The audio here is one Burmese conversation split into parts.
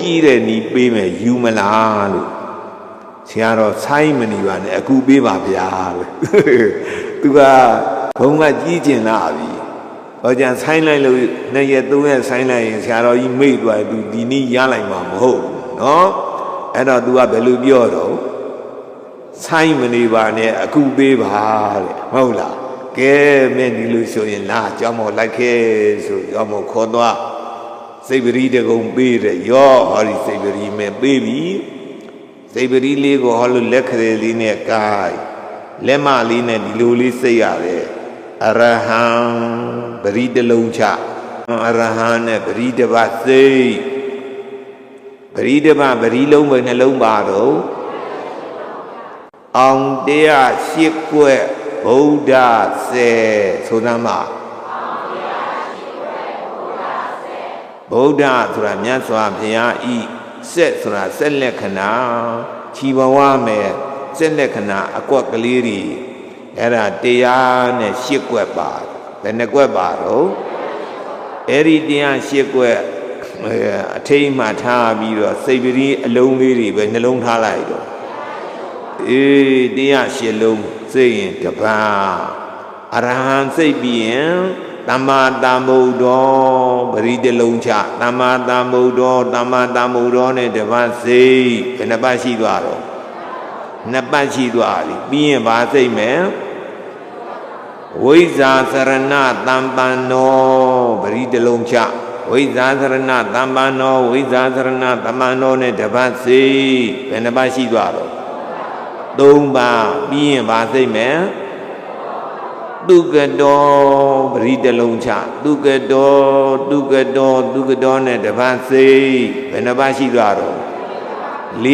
ကြီးတဲ့နီးပေးမယ်ယူမလားလို့ဆရာတော်ဆိုင်မနေပါနဲ့အခုပေးပါဗျာလို့သူကဘုံကကြီးကျင်လာပြီဟောကြံဆိုင်လိုက်လို့2ရက်3ရက်ဆိုင်လိုက်ရင်ဆရာတော်ကြီးမိတ်သွားသူဒီနေ့ရလိုက်မှာမဟုတ်ဘူးနော်အဲ့တော့ तू ကဘယ်လိုပြောတော့ဆိုင်မနေပါနဲ့အခုပေးပါတဲ့ဟုတ်လားကဲမင်းဒီလိုဆိုရင်လာကြောင်းမောလိုက်ခဲ့ဆိုကြောင်းမောခေါ်သွားစိတ်ပရိတကုံပေးတဲ့ရောဟောဒီစိတ်ပရိမဲ့ပေးပြီစိတ်ပရိလေးကိုဟောလို့လက်ခရေလေးနဲ့ကိုင်လက်မလေးနဲ့ဒီလိုလေးစိတ်ရတယ်အရဟံပရိတလုံးချအရဟံနဲ့ပရိတပတ်စိတ်ပရိတပတ်ပရိလုံးပဲနှလုံးပါတော့အောင်တရားရှိကွက်ဗုဒ္ဓစေဆိုသမှာဗုဒ္ဓဆိုတာမြတ်စွာဘုရားဤဆက်ဆိုတာဆက်လက္ခဏာခြီးဘဝမဲ့ဆက်လက္ခဏာအကွက်ကလေးတွေအဲ့ဒါတရားနဲ့ရှစ်ကွက်ပါဘယ်နှကွက်ပါတော့အဲ့ဒီတရားရှစ်ကွက်အထိတ်မှထားပြီးတော့စိတ်ပရိအလုံးလေးတွေပဲနှလုံးထားလိုက်တော့အေးတရားရှစ်လုံးစိတ်ရင်တပါအရဟံစိတ်ပြီးရင်သမ္မာသမ္ဗုဒ္ဓောပရိတလုံးချသမ္မာသမ္ဗုဒ္ဓောသမ္မာသမ္ဗုဒ္ဓောနဲ့တပါစိတ်ဘယ်နှပတ်ရှိသွားတော့နှစ်ပတ်ရှိသွားပြီပြီးရင်ဘာစိတ်မယ်ဝိဇ္ဇာစရဏသမ္ပန္နောပရိတလုံးချဝိဇ္ဇာစရဏသမ္ပန္နောဝိဇ္ဇာစရဏသမ္ပန္နောနဲ့တပတ်စိတ်ဘယ်နှပတ်ရှိသွားတော့3ပါးပြီးရင်ဘာစိတ်မယ်တုကတောပရိတလုံးချတုကတောနဲ့တပတ်စိတ်ဘယ်နှပတ်ရှိသွားတော့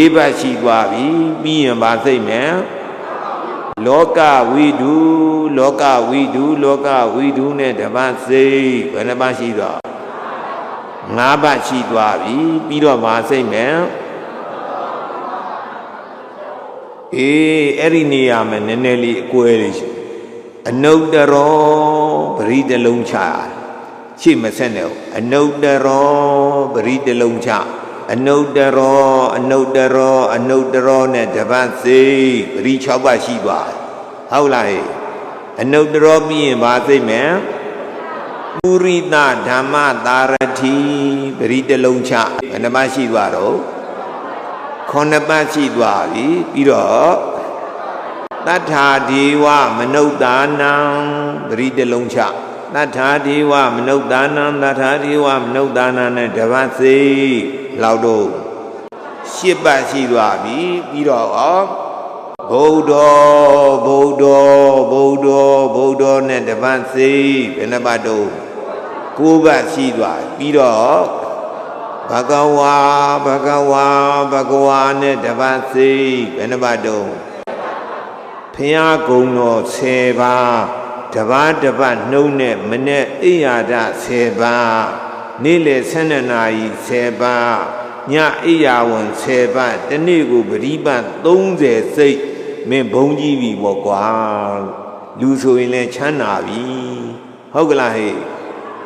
4ပတ်ရှိသွားပြီပြီးရင်ဘာစိတ်မယ်လောကဝိဒုနဲ့တပတ်စိတ်ဘယ်နှပတ်ရှိသွား5ပတ်ရှိသွားပြီပြီးတော့ဘာစိတ်မယ်အေးအဲ့ဒီနေရာမှာနည်းနည်းလေးအကွဲလေးရှိအနုတ္တရောပရိတလုံးချရှေ့မဆက်နဲ့အနုတ္တရောပရိတလုံးချအနုတ္တရောနဲ့တပတ်စိတ်ပရိ6ပတ်ရှိသွားဟုတ်လားဟဲ့အနုတ္တရောပြီးရင်ဘာသိမယ်ပုရိသဓမ္မသာရတိပရိတလုံးချဘယ်နှပတ်ရှိသွားတော့9ပတ်ရှိသွားပြီပြီးတော့တထာဒေဝမနုဿာနံပရိတလုံးချတထာဒေဝမနုဿာနံနဲ့တပတ်စိတ်လောက်တော့10ပတ်ရှိသွားပြီပြီးတော့ဗုဒ္ဓနဲ့တပတ်စိတ်ဘယ်နှပတ်တော့9ပတ်ရှိသွားပြီးတော့ဘဂဝါနဲ့တပတ်စိတ်ဘယ်နှပတ်တော့ဖျားကုံတော်10ပါးတပတ်နှုံးနဲ့မနဲ့အိယာဒ10ပါးနေ့လယ်12နာရီ10ပါးညအိယာဝန်10ပါးတနေ့ကိုပရိပတ်30စိတ်မင်းဘုံကြီးပြီပေါ့ကွာလူဆိုရင်လည်းချမ်းသာပြီဟုတ်ကလားဟဲ့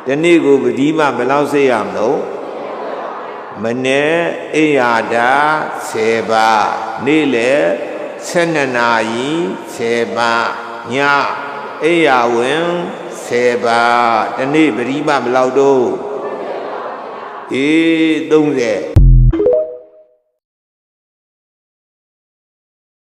တနေ့ကိုပရိပတ်ဘယ်လောက်စိတ်ရမလို့မနေ့အိယာဒ10ပါးနေ့လယ်12နာရီ10ပါးညအိယာဝင်10ပါးတနေ့ပရိပတ်ဘယ်လောက်တော့30